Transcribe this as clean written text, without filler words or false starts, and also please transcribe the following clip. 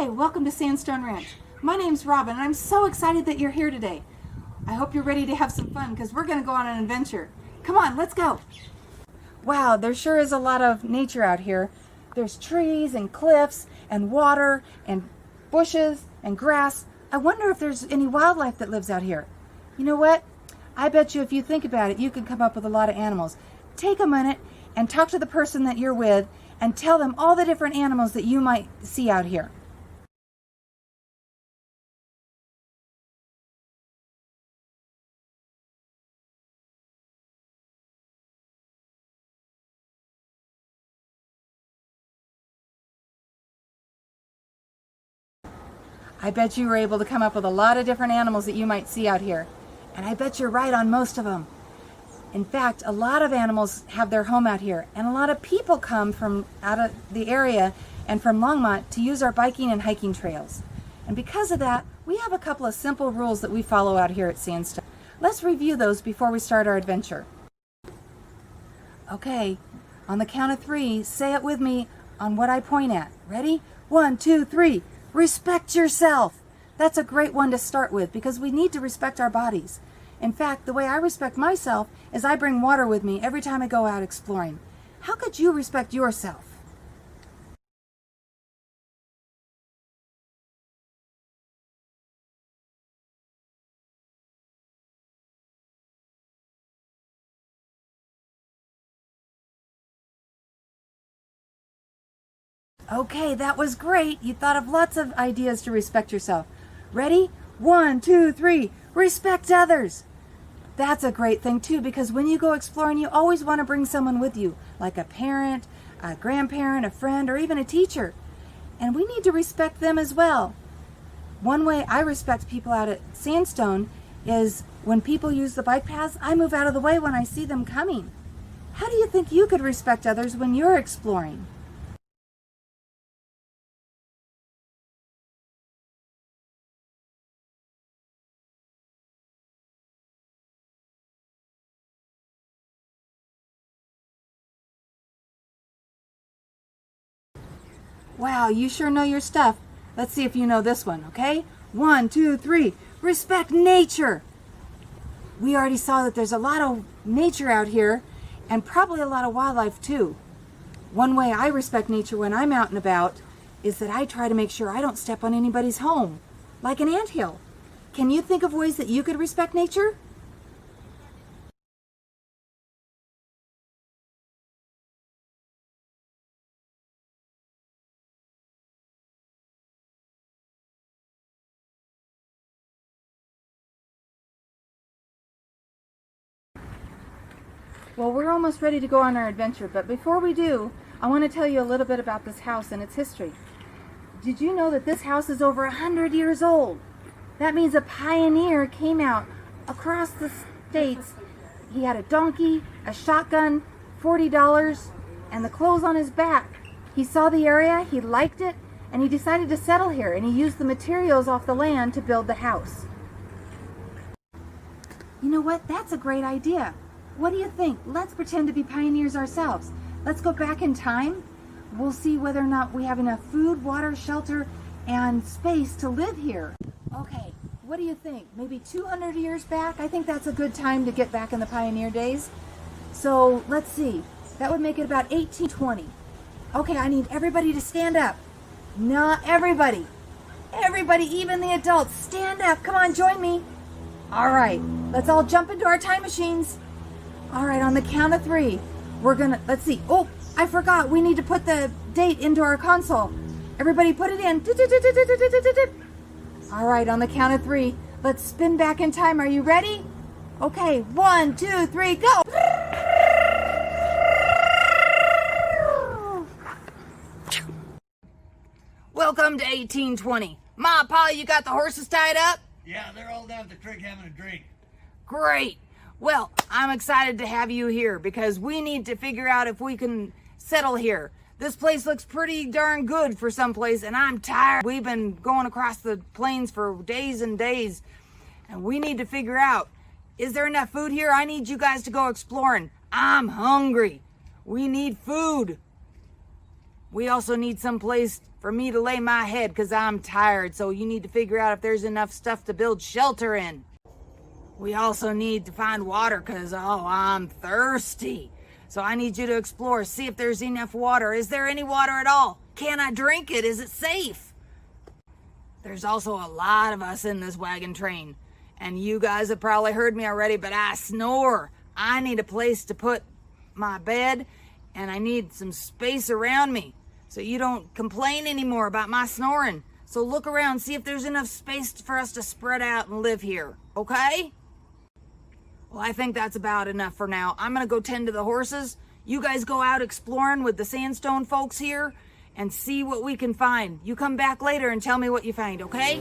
Hi, welcome to Sandstone Ranch. My name's Robin and I'm so excited that you're here today. I hope you're ready to have some fun because we're going to go on an adventure. Come on, let's go. Wow, there sure is a lot of nature out here. There's trees and cliffs and water and bushes and grass. I wonder if there's any wildlife that lives out here. You know what? I bet you if you think about it, you can come up with a lot of animals. Take a minute and talk to the person that you're with and tell them all the different animals that you might see out here. I bet you were able to come up with a lot of different animals that you might see out here. And I bet you're right on most of them. In fact, a lot of animals have their home out here, and a lot of people come from out of the area and from Longmont to use our biking and hiking trails. And because of that, we have a couple of simple rules that we follow out here at Sandstone. Let's review those before we start our adventure. Okay, on the count of 3, say it with me on what I point at. Ready? 1, 2, 3. Respect yourself. That's a great one to start with because we need to respect our bodies. In fact, the way I respect myself is I bring water with me every time I go out exploring. How could you respect yourself? Okay, that was great. You thought of lots of ideas to respect yourself. Ready? 1, 2, 3. Respect others. That's a great thing too, because when you go exploring, you always want to bring someone with you, like a parent, a grandparent, a friend, or even a teacher. And we need to respect them as well. One way I respect people out at Sandstone is when people use the bike paths, I move out of the way when I see them coming. How do you think you could respect others when you're exploring? Wow, you sure know your stuff. Let's see if you know this one, okay? 1, 2, 3. Respect nature. We already saw that there's a lot of nature out here and probably a lot of wildlife too. One way I respect nature when I'm out and about is that I try to make sure I don't step on anybody's home, like an anthill. Can you think of ways that you could respect nature? Well, we're almost ready to go on our adventure, but before we do, I want to tell you a little bit about this house and its history. Did you know that this house is over 100 years old? That means a pioneer came out across the states. He had a donkey, a shotgun, $40, and the clothes on his back. He saw the area, he liked it, and he decided to settle here, and he used the materials off the land to build the house. You know what? That's a great idea. What do you think? Let's pretend to be pioneers ourselves. Let's go back in time. We'll see whether or not we have enough food, water, shelter, and space to live here. Okay, what do you think? Maybe 200 years back? I think that's a good time to get back in the pioneer days. So let's see. That would make it about 1820. Okay, I need everybody to stand up. Not everybody. Everybody, even the adults, stand up. Come on, join me. All right, let's all jump into our time machines. All right, on the count of 3, we're gonna, let's see. Oh, I forgot, we need to put the date into our console. Everybody put it in. All right, on the count of 3, let's spin back in time. Are you ready? Okay, 1, 2, 3, go. Welcome to 1820. Ma, Pa, you got the horses tied up? Yeah, they're all down at the creek having a drink. Great. Well, I'm excited to have you here because we need to figure out if we can settle here. This place looks pretty darn good for some place, and I'm tired. We've been going across the plains for days and days, and we need to figure out, is there enough food here? I need you guys to go exploring. I'm hungry. We need food. We also need some place for me to lay my head because I'm tired. So you need to figure out if there's enough stuff to build shelter in. We also need to find water because, I'm thirsty. So I need you to explore, see if there's enough water. Is there any water at all? Can I drink it? Is it safe? There's also a lot of us in this wagon train. And you guys have probably heard me already, but I snore. I need a place to put my bed, and I need some space around me so you don't complain anymore about my snoring. So look around, see if there's enough space for us to spread out and live here, okay? Well, I think that's about enough for now. I'm gonna go tend to the horses. You guys go out exploring with the Sandstone folks here and see what we can find. You come back later and tell me what you find, okay?